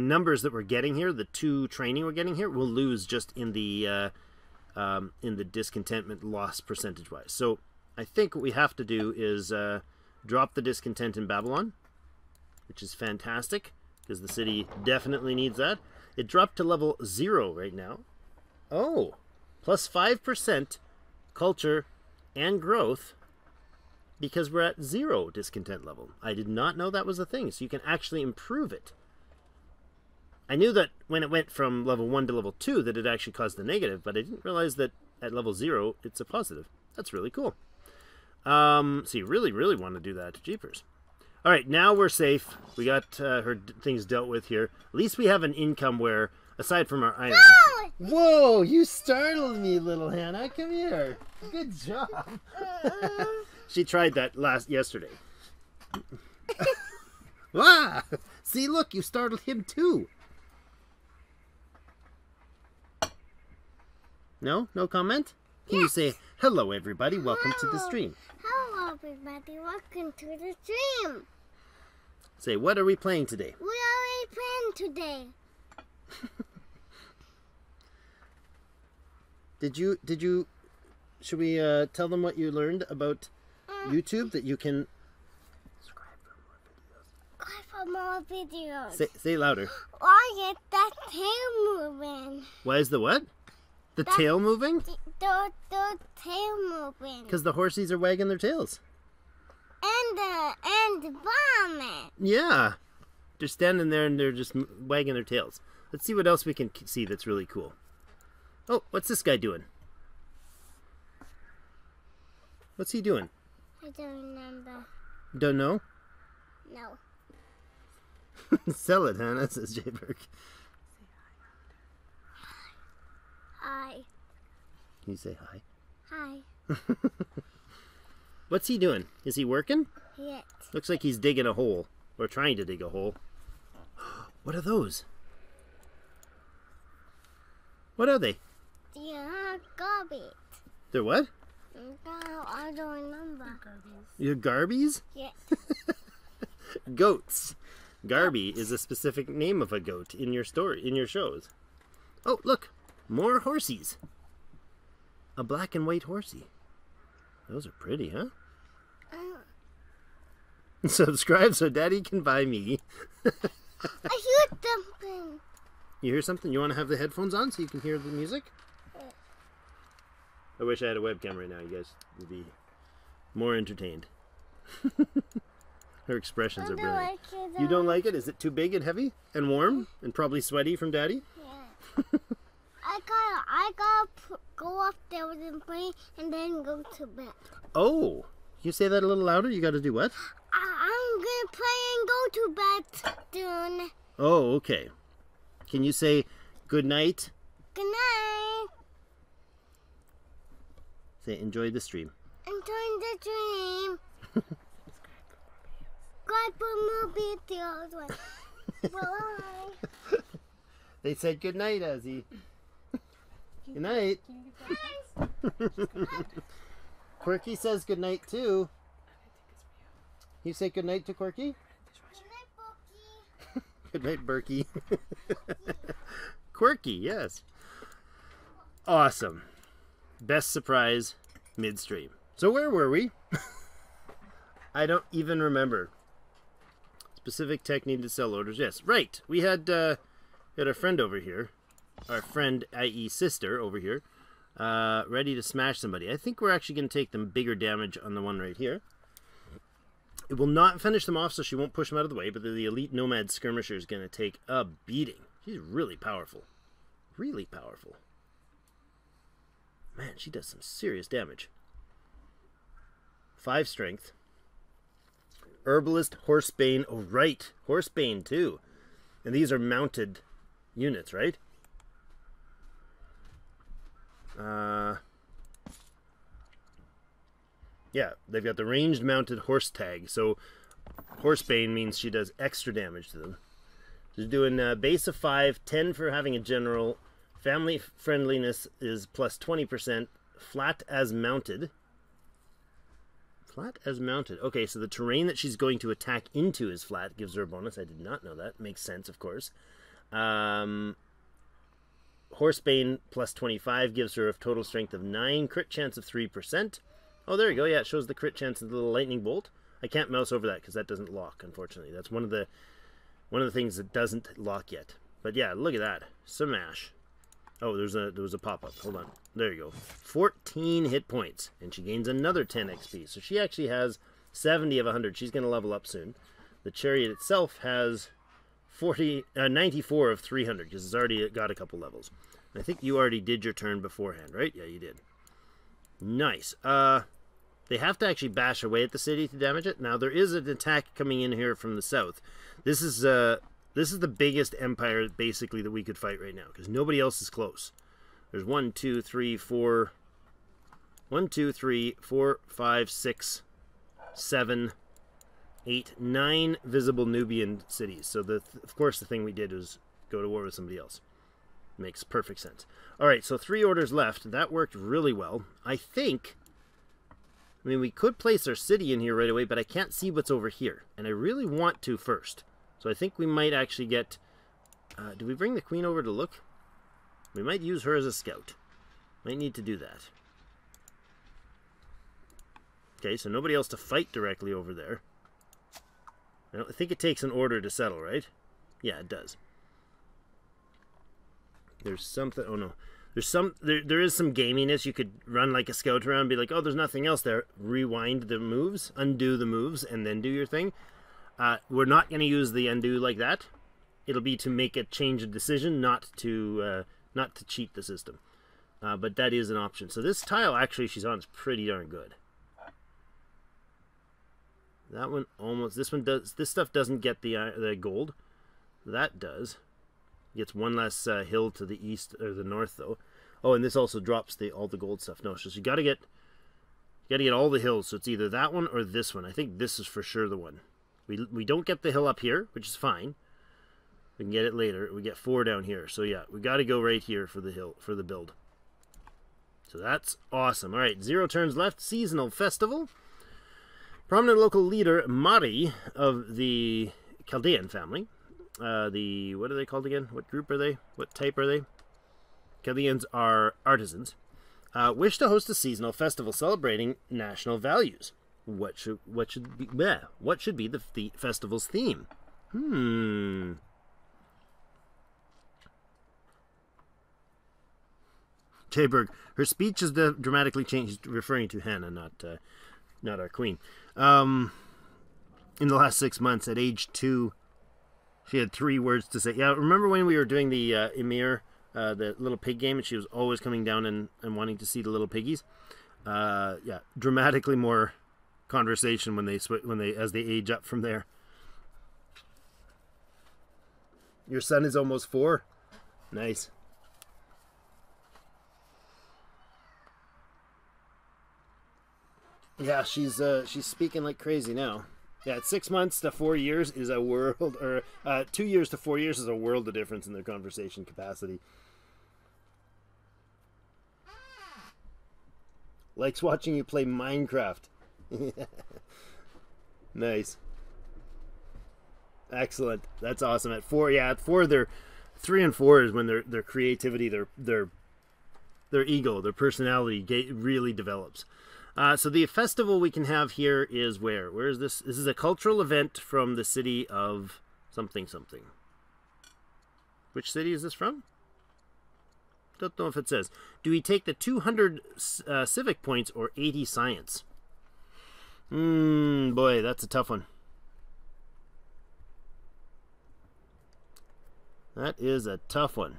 numbers that we're getting here, the 2 training we're getting here, we'll lose just in the discontentment loss percentage wise. So I think what we have to do is drop the discontent in Babylon, which is fantastic because the city definitely needs that. It dropped to level 0 right now. Oh, plus 5% culture and growth because we're at 0 discontent level. I did not know that was a thing, so you can actually improve it. I knew that when it went from level 1 to level 2 that it actually caused the negative, but I didn't realize that at level 0 it's a positive. That's really cool. So you really, really want to do that. Jeepers. All right, now we're safe. We got her things dealt with here. At least we have an income where, aside from our iron... Whoa, you startled me, little Hannah. Come here. Good job. She tried that yesterday. Ah! See, look, you startled him too. No? No comment? Can you say, hello, everybody, welcome to the stream? Hello, everybody, welcome to the stream. Say, what are we playing today? What are we playing today? Should we tell them what you learned about YouTube, that you can subscribe for more videos? Say louder. Why is that tail moving? Why is the what? The tail moving? The tail moving. Because the horsies are wagging their tails. And the vomit. Yeah. They're standing there and they're just wagging their tails. Let's see what else we can see that's really cool. Oh, what's this guy doing? What's he doing? I don't remember. Don't know? No. Sell it, Hannah, says Jayberg. Hi. Can you say hi? Hi. What's he doing? Is he working? Yes. Looks like he's digging a hole. Or trying to dig a hole. What are those? What are they? Yeah, garbage. They're what? I don't remember. Your garbies? Yes. Goats. Garby is a specific name of a goat in your story, in your shows. Oh, look. More horsies. A black and white horsey. Those are pretty, huh? Subscribe so Daddy can buy me. I hear something. You hear something? You want to have the headphones on so you can hear the music? I wish I had a webcam right now. You guys would be more entertained. Her expressions are brilliant. Like it, You don't like it? Is it too big and heavy and warm and probably sweaty from Daddy? Yeah. I gotta go upstairs and play and then go to bed. Oh, can you say that a little louder? You got to do what? I'm gonna play and go to bed soon. Oh, okay. Can you say good night? Good night. Say enjoy the stream. Enjoy the dream. Go for movie theaters. Bye. They said good night, Ozzy. Good night. Quirky says good night too. You say good night to Quirky? Good night, Berkey. Quirky, yes. Awesome. Best surprise midstream. So where were we? I don't even remember. Specific tech needed to sell orders. Yes, right. We had our friend over here. Our friend, i.e. sister, over here. Ready to smash somebody. I think we're actually going to take them bigger damage on the one right here. It will not finish them off, so she won't push them out of the way, but the elite nomad skirmisher is going to take a beating. She's really powerful. Really powerful. Man, she does some serious damage. 5 strength. Herbalist, Horsebane. Oh, right. Horsebane, too. And these are mounted units, right? Yeah, they've got the ranged mounted horse tag. So Horsebane means she does extra damage to them. She's doing base of 5, 10 for having a general. Family friendliness is plus 20%. Flat as mounted. Flat as mounted. Okay, so the terrain that she's going to attack into is flat. Gives her a bonus. I did not know that. Makes sense, of course. Horsebane plus 25 gives her a total strength of 9. Crit chance of 3%. Oh, there you go. Yeah, it shows the crit chance of the little lightning bolt. I can't mouse over that because that doesn't lock, unfortunately. That's one of the things that doesn't lock yet. But yeah, look at that. Smash. Oh, there was a pop-up. Hold on. There you go. 14 hit points. And she gains another 10 XP. So she actually has 70 of 100. She's going to level up soon. The chariot itself has 94 of 300 because it's already got a couple levels. And I think you already did your turn beforehand, right? Yeah, you did. Nice. They have to actually bash away at the city to damage it. Now, there is an attack coming in here from the south. This is the biggest empire, basically, that we could fight right now, because nobody else is close. There's 1, 2, 3, 4, 5, 6, 7, 8, 9 visible Nubian cities. So, of course, the thing we did was go to war with somebody else. Makes perfect sense. All right, so 3 orders left. That worked really well. I mean, we could place our city in here right away, but I can't see what's over here. And I really want to first. So I think we might actually get... do we bring the queen over to look? We might use her as a scout. Might need to do that. Okay, so nobody else to fight directly over there. I think it takes an order to settle, right? Yeah, it does. There's something... Oh, no. There is some gaminess. You could run like a scout around and be like, oh, there's nothing else there. Rewind the moves, undo the moves, and then do your thing. We're not going to use the undo like that. It'll be to make a change of decision, not to cheat the system. But that is an option. So this tile, actually, she's on is pretty darn good. That one almost... This one does... This stuff doesn't get the gold. That does. Gets one less hill to the east or the north, though. Oh, and this also drops all the gold stuff. No, so you got to get You got to get all the hills, so it's either that one or this one. I think this is for sure the one. We don't get the hill up here, which is fine. We can get it later. We get 4 down here. So yeah, we got to go right here for the hill, for the build. So that's awesome. All right, 0 turns left. Seasonal festival. Prominent local leader, Mari, of the Chaldean family. What are they called again? What group are they? What type are they? Chaldeans are artisans. Wish to host a seasonal festival celebrating national values. What should be the festival's theme? Jayberg, her speech is dramatically changed, referring to Hannah, not our queen. In the last 6 months, at age 2, she had 3 words to say. Yeah, remember when we were doing the Emir, the little pig game, and she was always coming down and wanting to see the little piggies? Yeah, dramatically more conversation as they age up from there. Your son is almost 4. Nice. Yeah, she's speaking like crazy now. Yeah, 6 months to 4 years is a world, or 2 years to 4 years is a world of difference in their conversation capacity. Likes watching you play Minecraft. Nice. Excellent. That's awesome. At 4, yeah, at 4, 3 and 4 is when their creativity, their ego, their personality really develops. So the festival we can have here is where? Where is this? This is a cultural event from the city of something something. Which city is this from? Don't know if it says. Do we take the 200 civic points or 80 science? Boy, that's a tough one. That is a tough one.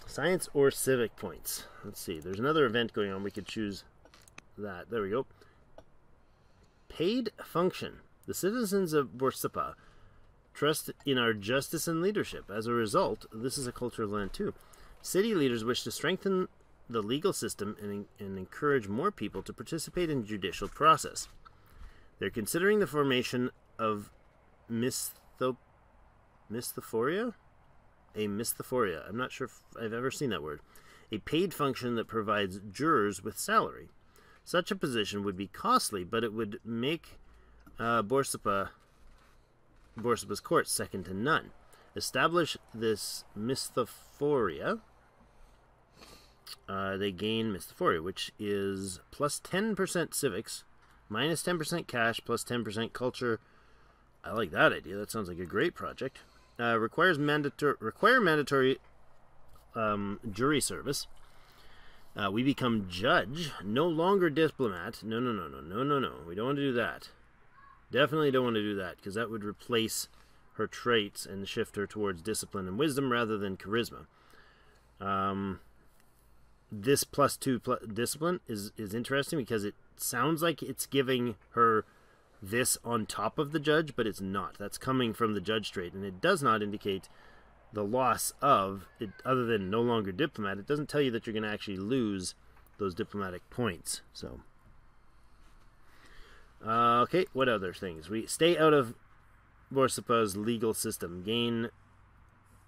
Science or civic points. Let's see. There's another event going on. We could choose that. There we go. Paid function. The citizens of Borsippa trust in our justice and leadership. As a result, this is a cultural event too. City leaders wish to strengthen the legal system and encourage more people to participate in the judicial process. They're considering the formation of Misthophorия? A Misthophorия. I'm not sure if I've ever seen that word. A paid function that provides jurors with salary. Such a position would be costly, but it would make Borsippa's court second to none. Establish this Misthophorия. They gain Misthophorия, which is plus 10% civics, minus 10% cash, plus 10% culture. I like that idea. That sounds like a great project. Require mandatory jury service. We become judge, no longer diplomat. No. We don't want to do that. Definitely don't want to do that, because that would replace her traits and shift her towards discipline and wisdom rather than charisma. This +2 discipline is interesting because it sounds like it's giving her this on top of the judge, but it's not. That's coming from the judge trait, and it does not indicate the loss of it, other than no longer diplomat. It doesn't tell you that you're going to actually lose those diplomatic points. So okay, what other things? We stay out of Borsippa's legal system, gain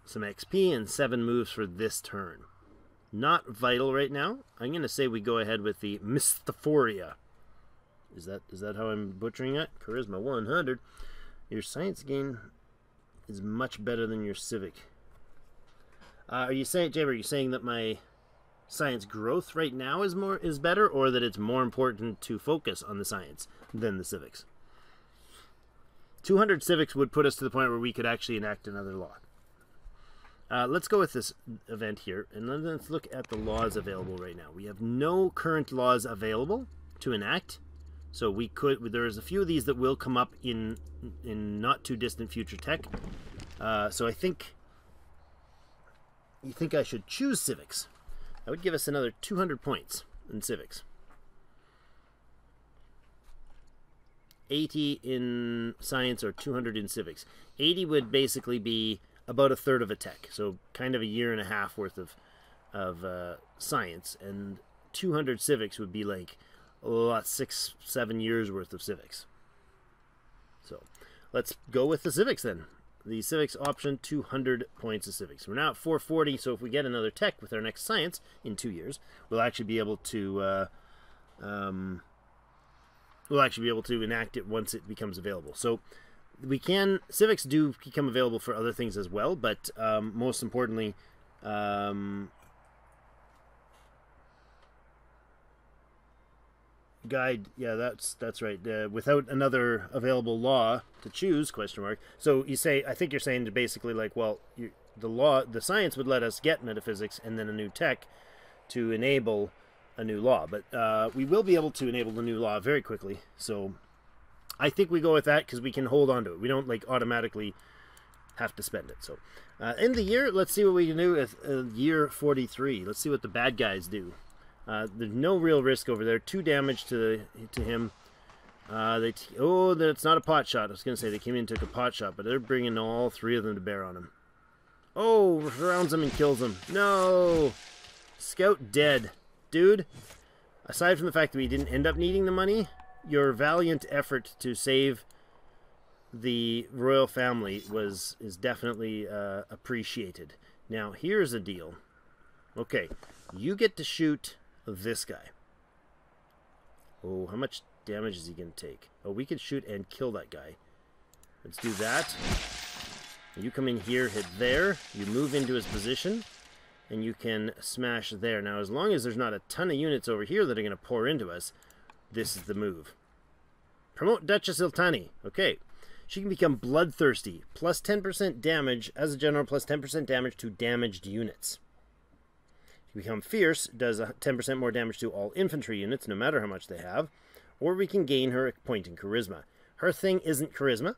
some XP and 7 moves for this turn. Not vital right now. I'm going to say we go ahead with the Misthophorия. Is that how I'm butchering it? Charisma 100. Your science gain is much better than your civic. Are you saying, Jay, are you saying that my science growth right now is better, or that it's more important to focus on the science than the civics? 200 civics would put us to the point where we could actually enact another law. Let's go with this event here, and let's look at the laws available right now. We have no current laws available to enact. So there's a few of these that will come up in not too distant future tech. So I think I should choose civics. That would give us another 200 points in civics. 80 in science or 200 in civics. 80 would basically be about a third of a tech. So kind of a year and a half worth of science, and 200 civics would be like a lot, 6-7 years worth of civics. So let's go with the civics then. The civics option, 200 points of civics. We're now at 440, so if we get another tech with our next science in 2 years, we'll actually be able to enact it once it becomes available. So civics do become available for other things as well, but most importantly, guide, yeah, that's right. Without another available law to choose, ? So you say, I think you're saying to basically like, well, the science would let us get metaphysics and then a new tech to enable a new law, but we will be able to enable the new law very quickly. So I think we go with that because we can hold on to it. We don't like automatically have to spend it. So in the year, let's see what we can do with year 43. Let's see what the bad guys do. There's no real risk over there. 2 damage to him. That's not a pot shot. I was going to say they came in and took a pot shot, but they're bringing all 3 of them to bear on him. Oh, surrounds him and kills him. No! Scout dead. Dude, aside from the fact that we didn't end up needing the money, your valiant effort to save the royal family is definitely appreciated. Now, here's the deal. Okay, you get to shoot this guy. Oh, how much damage is he going to take? Oh, we can shoot and kill that guy. Let's do that. You come in here, hit there. You move into his position, and you can smash there. Now, as long as there's not a ton of units over here that are going to pour into us, this is the move. Promote Duchess Iltani. Okay. She can become bloodthirsty. Plus 10% damage as a general, plus 10% damage to damaged units. She can become fierce, does 10% more damage to all infantry units, no matter how much they have. Or we can gain her a point in charisma. Her thing isn't charisma.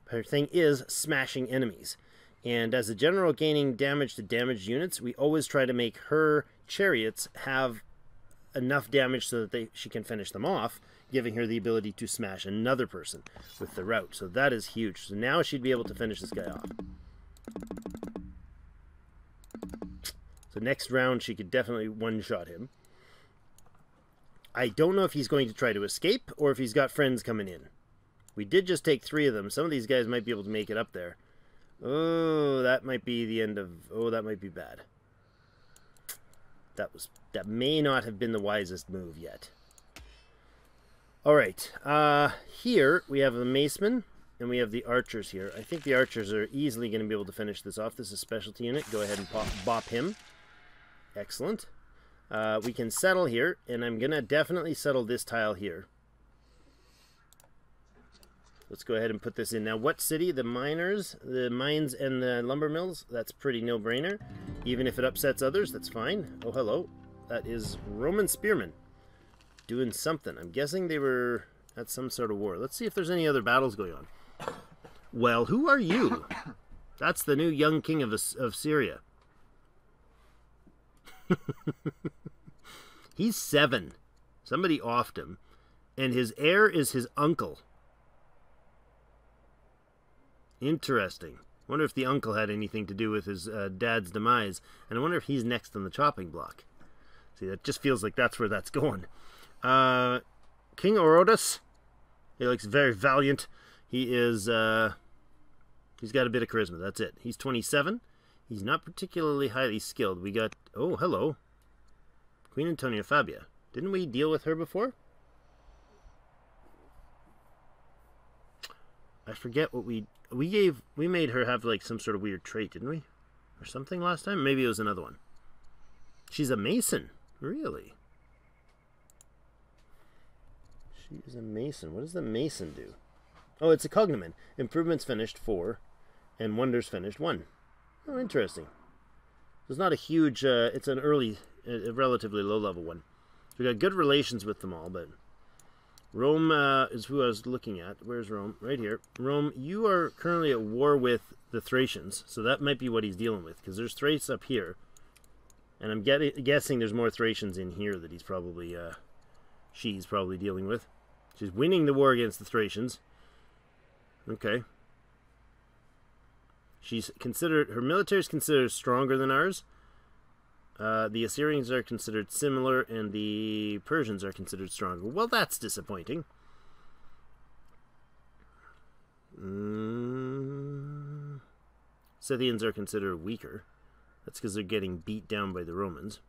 Her thing is smashing enemies. And as a general gaining damage to damaged units, we always try to make her chariots have enough damage so that she can finish them off, giving her the ability to smash another person with the rout. So that is huge. So now she'd be able to finish this guy off. So next round she could definitely one-shot him. I don't know if he's going to try to escape or if he's got friends coming in. We did just take 3 of them. Some of these guys might be able to make it up there. Oh, that might be the end of... Oh, that might be bad. That may not have been the wisest move yet. Alright, here we have the macemen and we have the archers here. I think the archers are easily going to be able to finish this off. This is a specialty unit. Go ahead and bop him. Excellent. We can settle here, and I'm going to definitely settle this tile here. Let's go ahead and put this in. Now, what city? The miners, the mines, and the lumber mills? That's pretty no-brainer. Even if it upsets others, that's fine. Oh, hello. That is Roman spearmen doing something. I'm guessing they were at some sort of war. Let's see if there's any other battles going on. Well, who are you? That's the new young king of Syria. He's 7. Somebody offed him. And his heir is his uncle. Interesting. Wonder if the uncle had anything to do with his dad's demise. And I wonder if he's next on the chopping block. See, that just feels like that's where that's going. King Orodas. He looks very valiant. He is, he's got a bit of charisma. That's it. He's 27. He's not particularly highly skilled. We got, oh, hello. Queen Antonia Fabia. Didn't we deal with her before? I forget what we made her have like some sort of weird trait, didn't we? Or something last time? Maybe it was another one. She's a mason. Really? She is a mason. What does the mason do? Oh, it's a cognomen. Improvements finished 4, and wonders finished 1. Oh, interesting. It's not a huge, it's an early, a relatively low-level one. We got good relations with them all, but Rome is who I was looking at. Where's Rome? Right here. Rome, you are currently at war with the Thracians, so that might be what he's dealing with, because there's Thrace up here, and I'm guessing there's more Thracians in here that he's probably, she's probably dealing with. She's winning the war against the Thracians. Okay. She's considered, her military is considered stronger than ours. The Assyrians are considered similar, and the Persians are considered stronger. Well, that's disappointing. Scythians are considered weaker. That's because they're getting beat down by the Romans.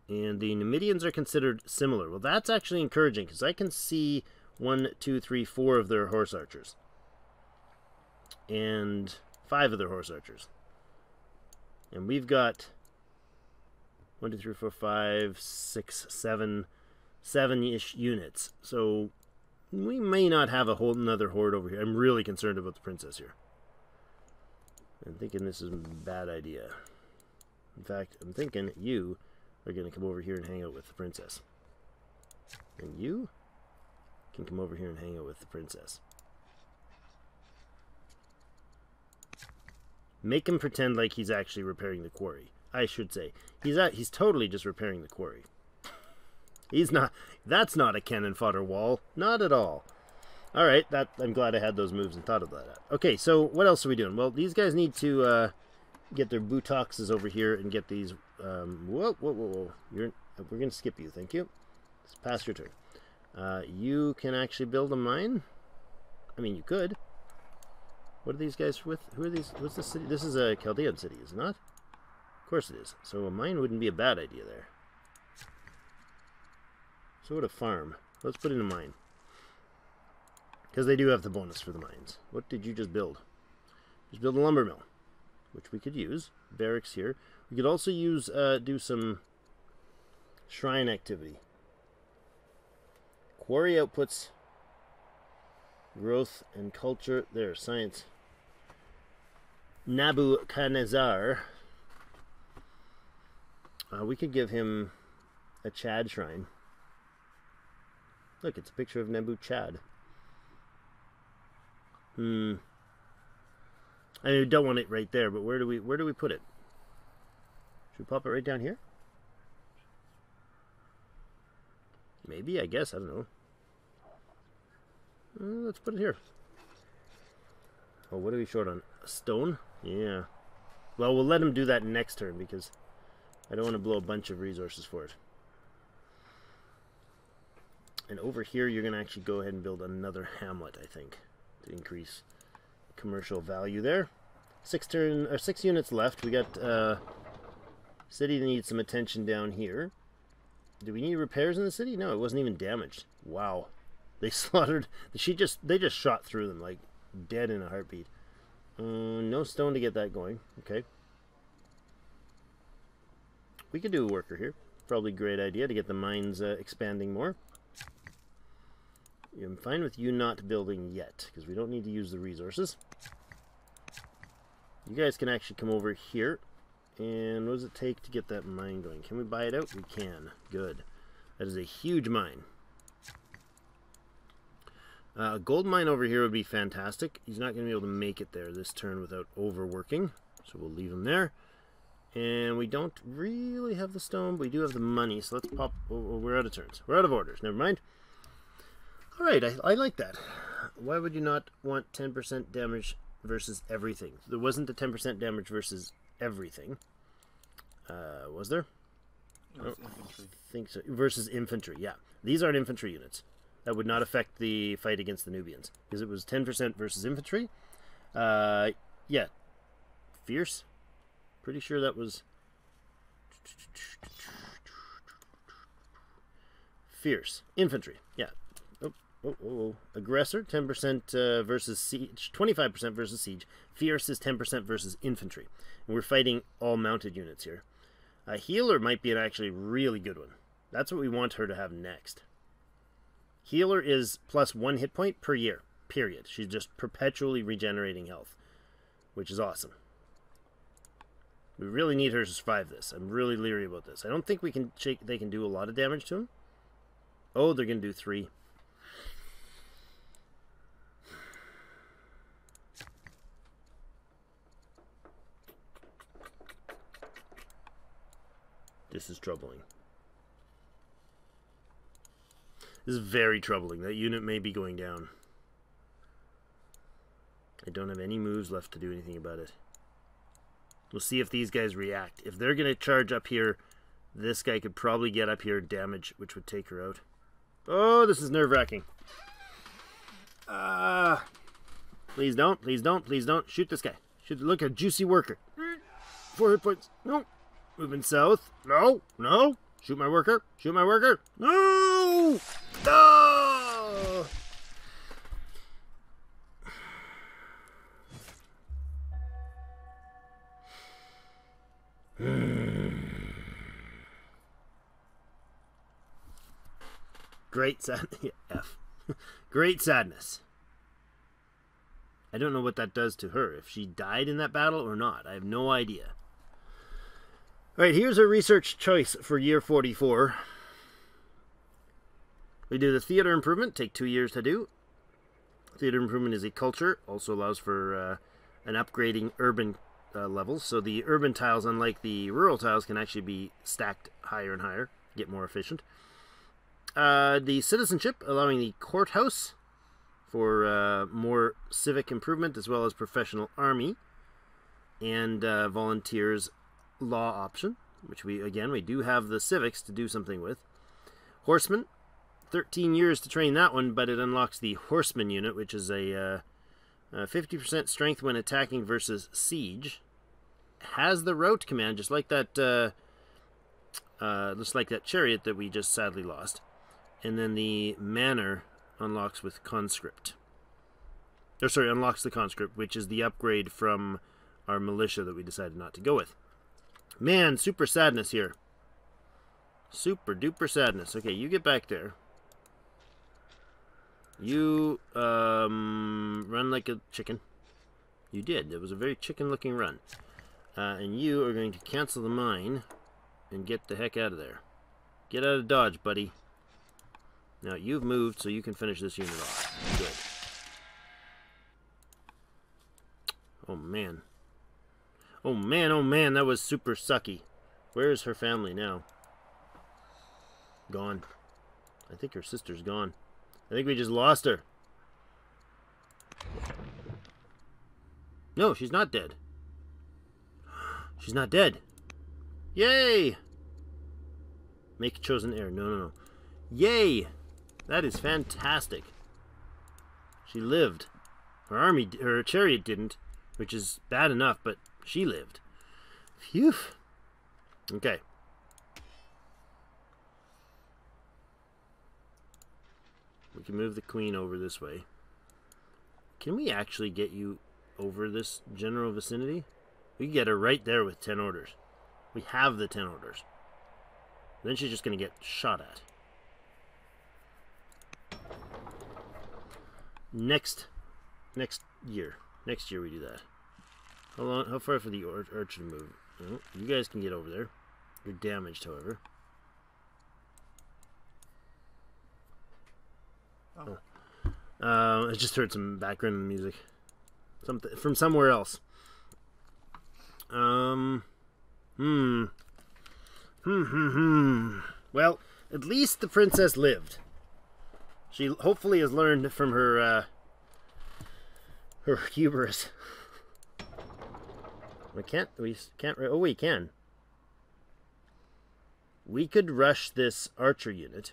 And the Numidians are considered similar. Well, that's actually encouraging, because I can see 1, 2, 3, 4 of their horse archers. And 5 of their horse archers. And we've got 1, 2, 3, 4, 5, 6, 7, 7-ish units. So we may not have a whole another horde over here. I'm really concerned about the princess here. I'm thinking this is a bad idea. In fact, I'm thinking you are going to come over here and hang out with the princess. And you can come over here and hang out with the princess. Make him pretend like he's actually repairing the quarry. I should say. He's totally just repairing the quarry. He's not. That's not a cannon fodder wall. Not at all. Alright, I'm glad I had those moves and thought of that. Okay, so what else are we doing? Well, these guys need to get their butoxes over here and get these... whoa. We're going to skip you, thank you. It's past your turn. You can actually build a mine? I mean, you could. What are these guys with? Who are these? What's this city? This is a Chaldean city, is it not? Of course it is. So a mine wouldn't be a bad idea there. So what a farm. Let's put in a mine. Because they do have the bonus for the mines. What did you just build? Just build a lumber mill, which we could use. Barracks here. We could also use do some shrine activity. Quarry outputs, growth and culture. There, science. Nebuchadnezzar. We could give him a Chad shrine. Look, it's a picture of Nebuchad. I don't want it right there, but where do we put it? Should we pop it right down here? Maybe, I guess, I don't know. Let's put it here. Oh, what are we short on? A stone? Yeah. Well, we'll let him do that next turn because I don't want to blow a bunch of resources for it. And over here, you're going to actually go ahead and build another hamlet, I think, to increase commercial value there. 6 units left. We got city that needs some attention down here. Do we need repairs in the city? No, it wasn't even damaged. Wow. They slaughtered... They just shot through them, like, dead in a heartbeat. No stone to get that going. Okay. We could do a worker here. Probably a great idea to get the mines expanding more. I'm fine with you not building yet, because we don't need to use the resources. You guys can actually come over here. And what does it take to get that mine going? Can we buy it out? We can. Good. That is a huge mine. A gold mine over here would be fantastic. He's not going to be able to make it there this turn without overworking. So we'll leave him there. And we don't really have the stone, but we do have the money. So let's pop... Oh, we're out of turns. We're out of orders. Never mind. Alright, I like that. Why would you not want 10% damage versus everything? There wasn't a 10% damage versus everything. Was there? No, it's infantry. I think so. Versus infantry, yeah. These aren't infantry units. That would not affect the fight against the Nubians. Because it was 10% versus infantry. Yeah. Fierce? Pretty sure that was... Fierce. Infantry, yeah. Aggressor, 10% versus siege, 25% versus siege. Fierce is 10% versus infantry. And we're fighting all mounted units here. A healer might be an actually really good one. That's what we want her to have next. Healer is plus 1 hit point per year, period. She's just perpetually regenerating health, which is awesome. We really need her to survive this. I'm really leery about this. I don't think they can do a lot of damage to him. Oh, they're going to do 3. This is troubling. This is very troubling. That unit may be going down. I don't have any moves left to do anything about it. We'll see if these guys react. If they're going to charge up here, this guy could probably get up here and damage, which would take her out. Oh, this is nerve-wracking. Please don't, please don't, please don't. Shoot this guy. Shoot, look, a juicy worker. 4 hit points. No. Moving south. No, no. Shoot my worker. Shoot my worker. No! No! Great sadness. F. Great sadness. I don't know what that does to her. If she died in that battle or not. I have no idea. Alright, here's a research choice for year 44. We do the theater improvement. Take 2 years to do. Theater improvement is a culture. Also allows for an upgrading urban levels. So the urban tiles, unlike the rural tiles, can actually be stacked higher and higher. Get more efficient. The citizenship, allowing the courthouse for more civic improvement, as well as professional army and volunteers law option, which we do have the civics to do something with. Horsemen, 13 years to train that one, but it unlocks the horseman unit, which is a 50% strength when attacking versus siege. Has the route command, just like that chariot that we just sadly lost. And then the manor unlocks with conscript. Or sorry, unlocks the conscript, which is the upgrade from our militia that we decided not to go with. Man, super sadness here. Super duper sadness. Okay, you get back there. You run like a chicken. You did. It was a very chicken looking run. And you are going to cancel the mine and get the heck out of there. Get out of Dodge, buddy. Now, you've moved, so you can finish this unit off. Good. Oh, man. Oh, man, oh, man, that was super sucky. Where is her family now? Gone. I think her sister's gone. I think we just lost her. No, she's not dead. She's not dead. Yay! Make chosen heir. No, no, no. Yay! That is fantastic. She lived. Her chariot didn't, which is bad enough, but she lived. Phew. Okay. We can move the queen over this way. Can we actually get you over this general vicinity? We can get her right there with 10 orders. We have the 10 orders. Then she's just going to get shot at. Next year. Next year we do that. How far for the archer to move? Oh, you guys can get over there. You're damaged, however. I just heard some background music. Something from somewhere else. Well, at least the princess lived. She hopefully has learned from her hubris. We can't. Oh, we can. We could rush this archer unit.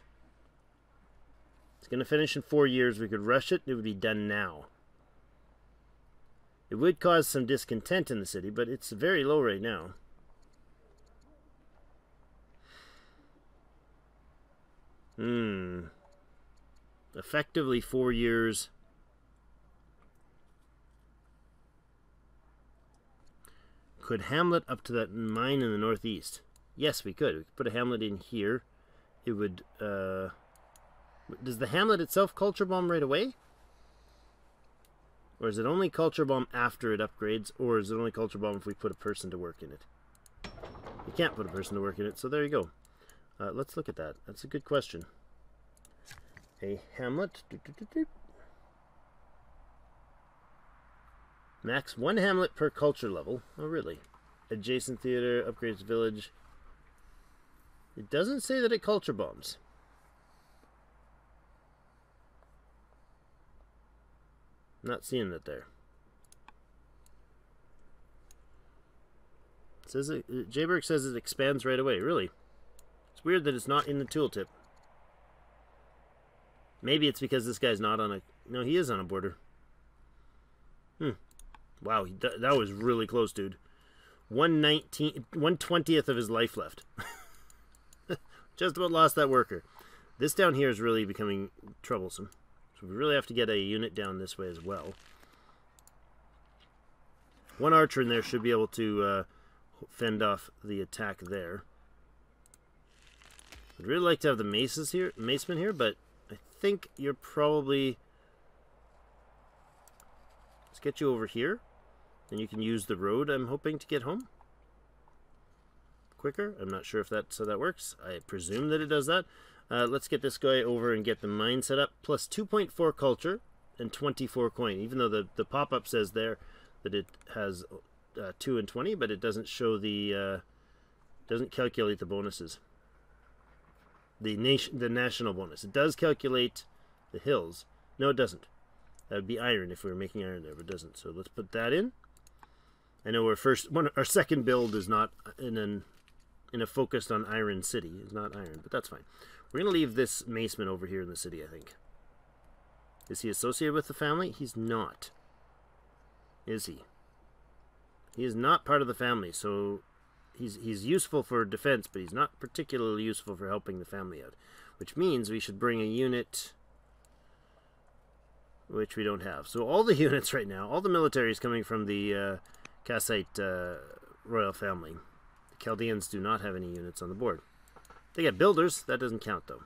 It's going to finish in 4 years. We could rush it. It would be done now. It would cause some discontent in the city, but it's very low right now. Effectively 4 years. Could hamlet up to that mine in the northeast? Yes, we could. We could put a hamlet in here. It would, does the hamlet itself culture bomb right away? Or is it only culture bomb after it upgrades? Or is it only culture bomb if we put a person to work in it? You can't put a person to work in it, so there you go. Let's look at that. That's a good question. A hamlet. Max 1 hamlet per culture level. Oh, really? Adjacent theater, upgrades village. It doesn't say that it culture bombs. Not seeing that there. says Jayberg says it expands right away. Really? It's weird that it's not in the tooltip. Maybe it's because this guy's not on a... No, he is on a border. Wow, that was really close, dude. 1/20th of his life left. Just about lost that worker. This down here is really becoming troublesome. So we really have to get a unit down this way as well. One archer in there should be able to fend off the attack there. I'd really like to have the macemen here, but I think you're probably... Let's get you over here. Then you can use the road, I'm hoping, to get home quicker. I'm not sure if that's how that works. I presume that it does that. Let's get this guy over and get the mine set up. Plus 2.4 culture and 24 coin. Even though the pop-up says there that it has 2 and 20, but it doesn't show the... doesn't calculate the bonuses. The national bonus. It does calculate the hills. No, it doesn't. That would be iron if we were making iron there, but it doesn't. So let's put that in. I know our second build is not in a focused on iron city. It's not iron, but that's fine. We're going to leave this maceman over here in the city, I think. Is he associated with the family? He's not. Is he? He is not part of the family, so he's useful for defense, but he's not particularly useful for helping the family out. Which means we should bring a unit... which we don't have. So all the units right now, all the military is coming from the Kassite royal family. The Chaldeans do not have any units on the board. They got builders. That doesn't count, though.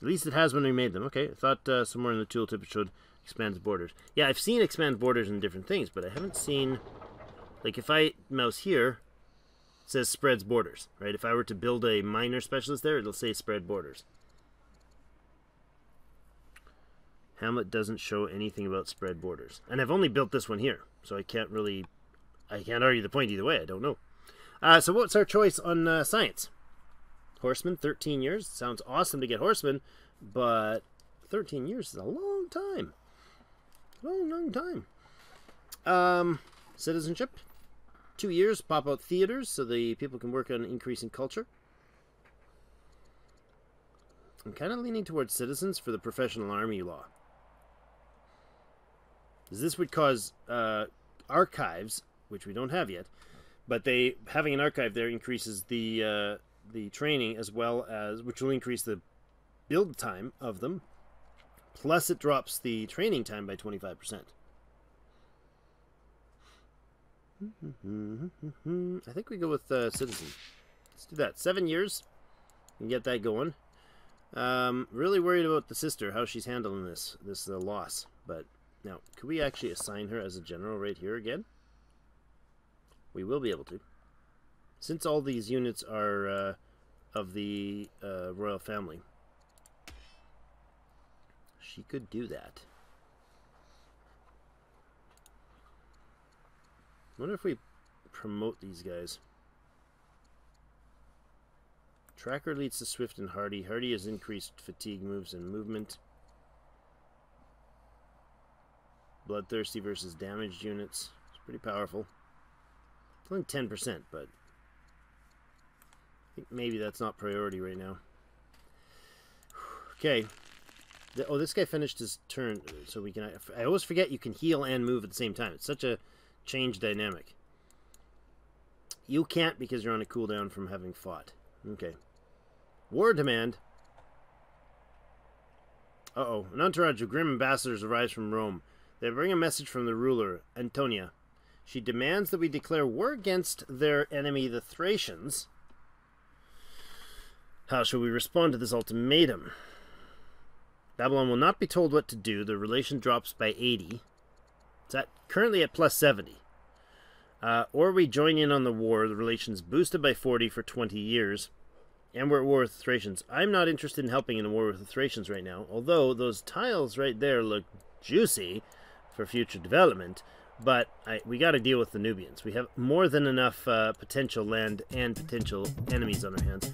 At least it has when we made them. Okay, I thought somewhere in the tooltip it showed expands borders. Yeah, I've seen expand borders in different things, but I haven't seen... Like, if I mouse here... It says spreads borders, right? If I were to build a miner specialist there, it'll say spread borders. Hamlet doesn't show anything about spread borders. And I've only built this one here, so I can't argue the point either way. I don't know. So what's our choice on science? Horseman, 13 years. Sounds awesome to get horsemen, but 13 years is a long time. Long time. Citizenship. 2 years, pop out theaters so the people can work on increasing culture. I'm kind of leaning towards citizens for the professional army law. This would cause archives, which we don't have yet, but having an archive there increases the training as well as, which will increase the build time of them, plus it drops the training time by 25%. I think we go with citizen. Let's do that. 7 years. And get that going. Really worried about the sister, how she's handling this loss. But now, could we actually assign her as a general right here again? We will be able to. Since all these units are of the royal family, she could do that. I wonder if we promote these guys. Tracker leads to Swift and Hardy. Hardy has increased fatigue moves and movement. Bloodthirsty versus damaged units. It's pretty powerful. It's only 10%, but I think maybe that's not priority right now. Okay. Oh, this guy finished his turn, so we can... I always forget you can heal and move at the same time. It's such a change dynamic. You can't because you're on a cooldown from having fought. Okay. War demand. Uh-oh. An entourage of grim ambassadors arrives from Rome. They bring a message from the ruler, Antonia. She demands that we declare war against their enemy, the Thracians. How shall we respond to this ultimatum? Babylon will not be told what to do. The relation drops by 80. It's currently at plus 70. Or we join in on the war. The relation's boosted by 40 for 20 years. And we're at war with the Thracians. I'm not interested in helping in a war with the Thracians right now. Although those tiles right there look juicy for future development. But we got to deal with the Nubians. We have more than enough potential land and potential enemies on our hands.